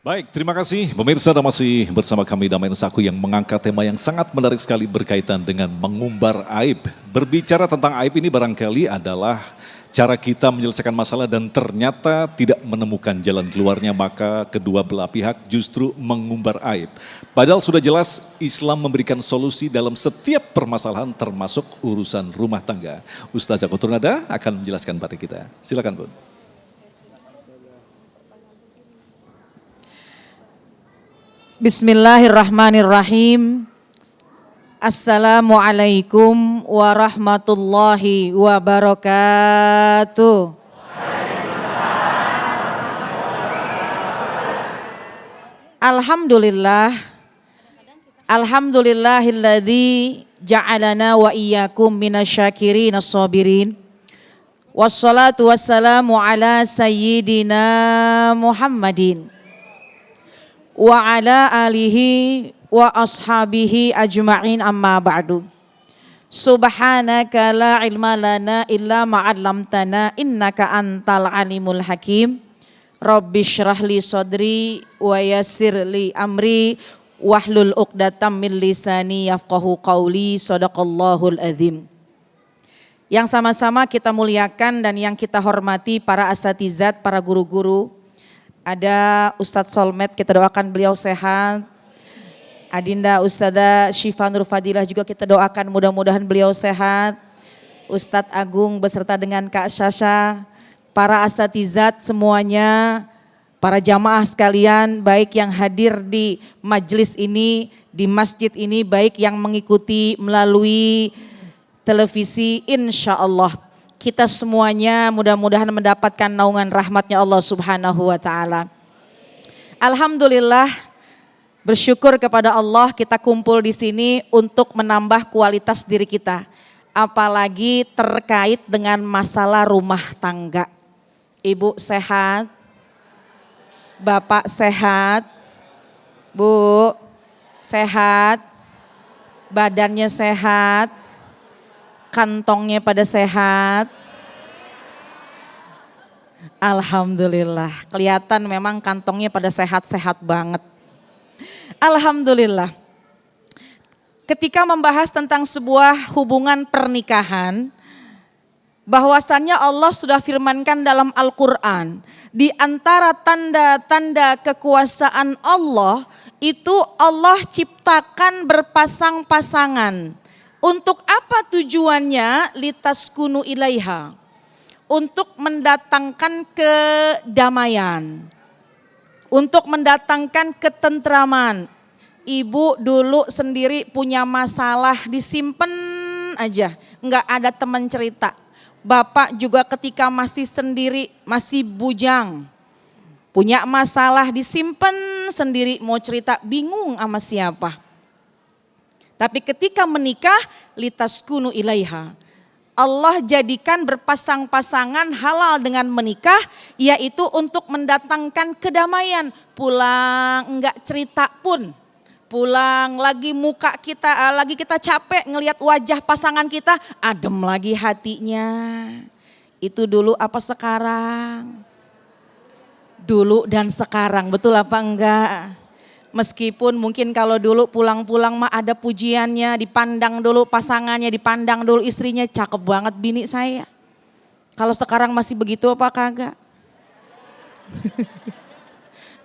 Baik, terima kasih pemirsa dan masih bersama kami Damai Nusaku yang mengangkat tema yang sangat menarik sekali berkaitan dengan mengumbar aib. Berbicara tentang aib ini barangkali adalah cara kita menyelesaikan masalah dan ternyata tidak menemukan jalan keluarnya, maka kedua belah pihak justru mengumbar aib. Padahal sudah jelas Islam memberikan solusi dalam setiap permasalahan termasuk urusan rumah tangga. Ustaz Joko Turnada akan menjelaskan pada kita. Silakan Bun. Bismillahirrahmanirrahim. Assalamualaikum warahmatullahi wabarakatuh. Alhamdulillah. Alhamdulillahilladzi ja'alana wa iyyakum minasyakirin as-sabirin. Wassalatu wassalamu ala sayyidina Muhammadin wa ala alihi wa ashabihi ajma'in, amma ba'du. Subhanaka la ilma lana illa ma'allamtana innaka antal alimul hakim. Rabbi syrah li sadri wa yassir li amri wahlul uqdatam min lisani yafqahu qawli. Sadaqallahul azim. Yang sama-sama kita muliakan dan yang kita hormati para asatizat, para guru-guru. Ada Ustadz Solmed, kita doakan beliau sehat. Adinda Ustadzah Syifa Nur Fadilah juga kita doakan mudah-mudahan beliau sehat. Ustadz Agung beserta dengan Kak Syasha, para asatizat semuanya, para jamaah sekalian, baik yang hadir di majelis ini, di masjid ini, baik yang mengikuti melalui televisi, insya Allah kita semuanya mudah-mudahan mendapatkan naungan rahmatnya Allah Subhanahu wa Ta'ala. Alhamdulillah, bersyukur kepada Allah kita kumpul di sini untuk menambah kualitas diri kita. Apalagi terkait dengan masalah rumah tangga. Ibu sehat, Bapak sehat, Bu sehat, badannya sehat, kantongnya pada sehat. Alhamdulillah, kelihatan memang kantongnya pada sehat-sehat banget. Alhamdulillah. Ketika membahas tentang sebuah hubungan pernikahan, bahwasannya Allah sudah firmankan dalam Al-Quran, di antara tanda-tanda kekuasaan Allah itu Allah ciptakan berpasang-pasangan. Untuk apa tujuannya? Litaskunu ilaiha. Untuk mendatangkan kedamaian. Untuk mendatangkan ketentraman. Ibu dulu sendiri punya masalah disimpan aja. Enggak ada teman cerita. Bapak juga ketika masih sendiri, masih bujang. Punya masalah disimpan sendiri, mau cerita bingung sama siapa. Tapi ketika menikah, litaskunu ilaiha. Allah jadikan berpasang-pasangan halal dengan menikah, yaitu untuk mendatangkan kedamaian. Pulang enggak cerita pun, pulang lagi muka kita, lagi kita capek ngelihat wajah pasangan kita, adem lagi hatinya. Itu dulu apa sekarang? Dulu dan sekarang, betul apa enggak? Meskipun mungkin kalau dulu pulang-pulang mah ada pujiannya, dipandang dulu pasangannya, dipandang dulu istrinya, cakep banget bini saya. Kalau sekarang masih begitu apa kagak?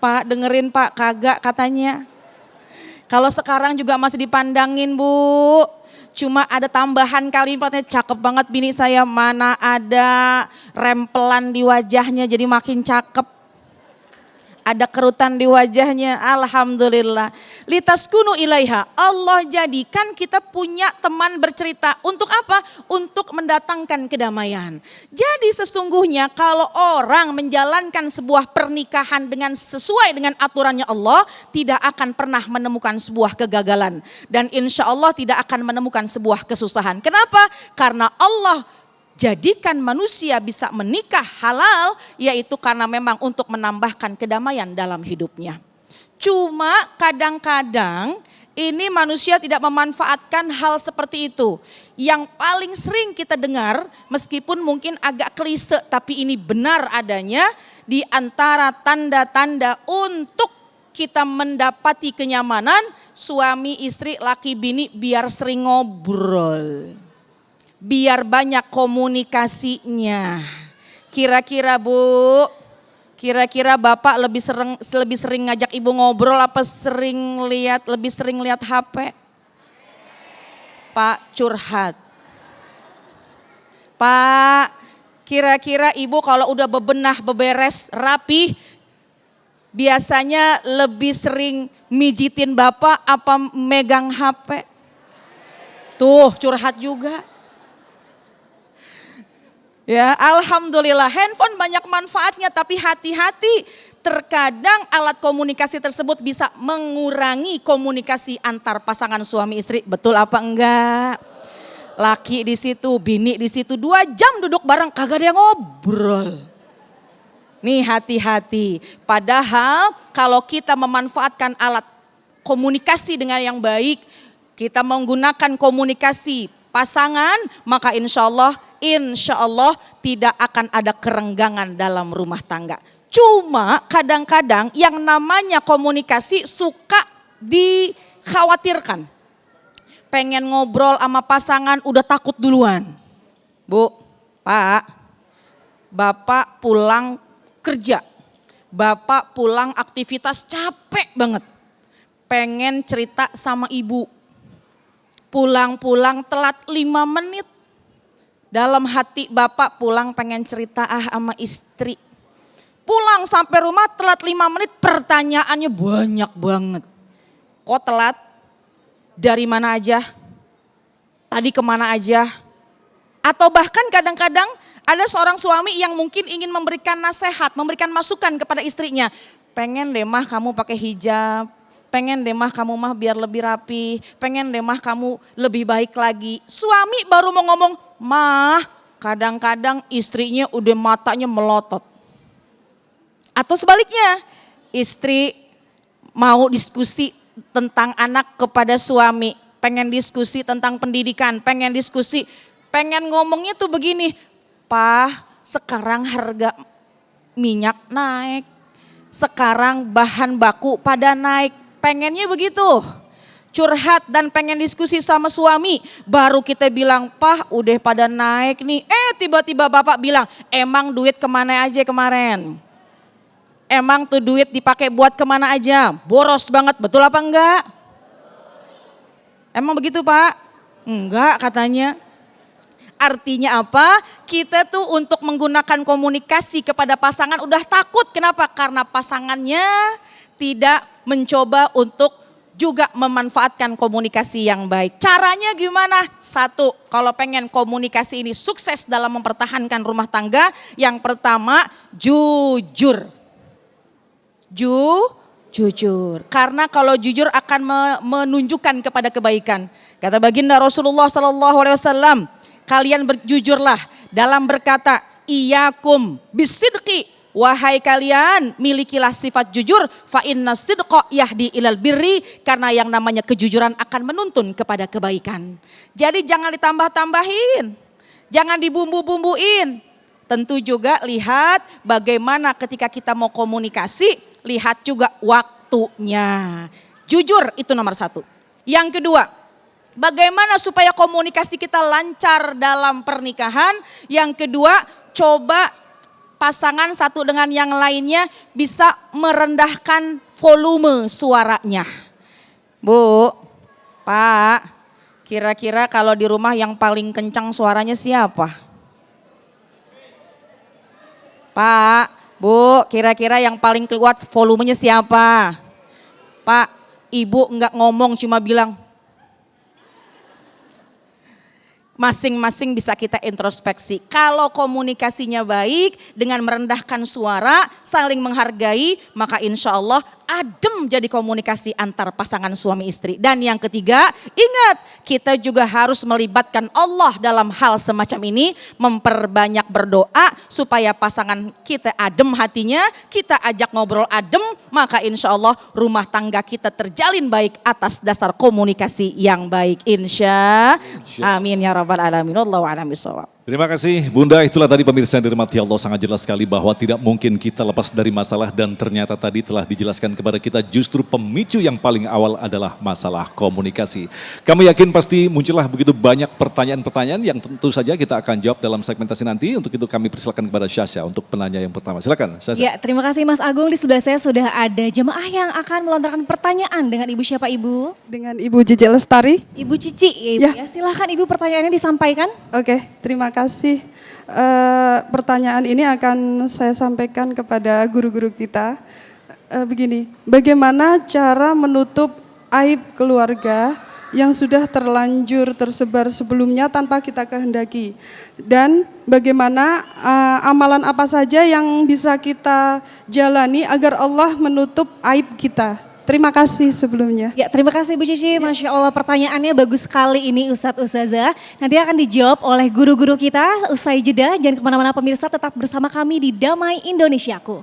Pak dengerin Pak, kagak katanya. Kalau sekarang juga masih dipandangin Bu, cuma ada tambahan kalimatnya, cakep banget bini saya, mana ada rempelan di wajahnya jadi makin cakep. Ada kerutan di wajahnya, alhamdulillah. Litaskunu ilaiha, Allah jadikan kita punya teman bercerita. Untuk apa? Untuk mendatangkan kedamaian. Jadi sesungguhnya kalau orang menjalankan sebuah pernikahan dengan sesuai dengan aturannya Allah, tidak akan pernah menemukan sebuah kegagalan. Dan insya Allah tidak akan menemukan sebuah kesusahan. Kenapa? Karena Allah jadikan manusia bisa menikah halal, yaitu karena memang untuk menambahkan kedamaian dalam hidupnya. Cuma kadang-kadang ini manusia tidak memanfaatkan hal seperti itu. Yang paling sering kita dengar, meskipun mungkin agak klise, tapi ini benar adanya, di antara tanda-tanda untuk kita mendapati kenyamanan, suami, istri, laki, bini biar sering ngobrol. Biar banyak komunikasinya. Kira-kira Bu, kira-kira Bapak lebih sering ngajak Ibu ngobrol apa lebih sering lihat HP? Pak curhat. Pak, kira-kira Ibu kalau udah beberes, rapi, biasanya lebih sering mijitin Bapak apa megang HP? Tuh, curhat juga. Ya, alhamdulillah handphone banyak manfaatnya, tapi hati-hati. Terkadang alat komunikasi tersebut bisa mengurangi komunikasi antar pasangan suami istri. Betul apa enggak? Laki di situ, bini di situ, 2 jam duduk bareng kagak ada yang ngobrol. Nih hati-hati. Padahal kalau kita memanfaatkan alat komunikasi dengan yang baik, kita menggunakan komunikasi pasangan, maka insya Allah tidak akan ada kerenggangan dalam rumah tangga. Cuma kadang-kadang yang namanya komunikasi suka dikhawatirkan. Pengen ngobrol sama pasangan udah takut duluan. Bu, Pak, Bapak pulang kerja, Bapak pulang aktivitas capek banget. Pengen cerita sama Ibu. Pulang-pulang telat 5 menit. Dalam hati Bapak pulang pengen cerita sama istri. Pulang sampai rumah telat 5 menit, pertanyaannya banyak banget. Kok telat? Dari mana aja? Tadi kemana aja? Atau bahkan kadang-kadang ada seorang suami yang mungkin ingin memberikan nasihat, memberikan masukan kepada istrinya. Pengen deh mah kamu pakai hijab, pengen deh mah kamu mah biar lebih rapi, pengen deh mah kamu lebih baik lagi. Suami baru mau ngomong, mah kadang-kadang istrinya udah matanya melotot. Atau sebaliknya, istri mau diskusi tentang anak kepada suami, pengen diskusi tentang pendidikan, pengen ngomongnya tuh begini, Pak sekarang harga minyak naik, sekarang bahan baku pada naik, pengennya begitu. Curhat dan pengen diskusi sama suami, baru kita bilang, Pak udah pada naik nih, tiba-tiba Bapak bilang, emang duit kemana aja kemarin? Emang tuh duit dipakai buat kemana aja? Boros banget, betul apa enggak? Emang begitu Pak? Enggak katanya. Artinya apa? Kita tuh untuk menggunakan komunikasi kepada pasangan udah takut. Kenapa? Karena pasangannya tidak mencoba untuk juga memanfaatkan komunikasi yang baik. Caranya gimana? 1, kalau pengen komunikasi ini sukses dalam mempertahankan rumah tangga, yang pertama jujur. Jujur, karena kalau jujur akan menunjukkan kepada kebaikan. Kata baginda Rasulullah SAW, kalian berjujurlah dalam berkata, iyakum bisidqi, wahai kalian milikilah sifat jujur, fa inna sidqa yahdi ilal birri, karena yang namanya kejujuran akan menuntun kepada kebaikan. Jadi jangan ditambah-tambahin, jangan dibumbu-bumbuin. Tentu juga lihat bagaimana ketika kita mau komunikasi, lihat juga waktunya. Jujur itu nomor 1. Yang kedua, bagaimana supaya komunikasi kita lancar dalam pernikahan. Yang kedua, coba pasangan satu dengan yang lainnya bisa merendahkan volume suaranya. Bu, Pak, kira-kira kalau di rumah yang paling kencang suaranya siapa? Pak, Bu, kira-kira yang paling kuat volumenya siapa? Pak, Ibu enggak ngomong cuma bilang. Masing-masing bisa kita introspeksi. Kalau komunikasinya baik dengan merendahkan suara, saling menghargai, maka insya Allah adem jadi komunikasi antar pasangan suami istri. Dan yang ketiga, ingat kita juga harus melibatkan Allah dalam hal semacam ini, memperbanyak berdoa supaya pasangan kita adem hatinya, kita ajak ngobrol adem, maka insya Allah rumah tangga kita terjalin baik atas dasar komunikasi yang baik. Amin ya rabbal alamin. Wallahu a'lam bishawab. Terima kasih Bunda, itulah tadi pemirsa yang dirahmati Allah, sangat jelas sekali bahwa tidak mungkin kita lepas dari masalah dan ternyata tadi telah dijelaskan kepada kita justru pemicu yang paling awal adalah masalah komunikasi. Kami yakin pasti muncullah begitu banyak pertanyaan-pertanyaan yang tentu saja kita akan jawab dalam segmentasi nanti. Untuk itu kami persilakan kepada Syasha untuk penanya yang pertama. Silakan Syasha. Ya, terima kasih Mas Agung. Di sebelah saya sudah ada jemaah yang akan melontarkan pertanyaan dengan Ibu siapa Ibu? Dengan Ibu Cici Lestari. Ibu Cici ya Ibu Ya. ya. Silahkan Ibu pertanyaannya disampaikan. Oke, terima kasih. Pertanyaan ini akan saya sampaikan kepada guru-guru kita. Begini, bagaimana cara menutup aib keluarga yang sudah terlanjur tersebar sebelumnya tanpa kita kehendaki? Dan bagaimana amalan apa saja yang bisa kita jalani agar Allah menutup aib kita? Terima kasih sebelumnya. Ya, terima kasih Bu Cici. Masya Allah pertanyaannya bagus sekali ini Ustadz Ustazah. Nanti akan dijawab oleh guru-guru kita usai jeda. Jangan kemana-mana pemirsa, tetap bersama kami di Damai Indonesiaku.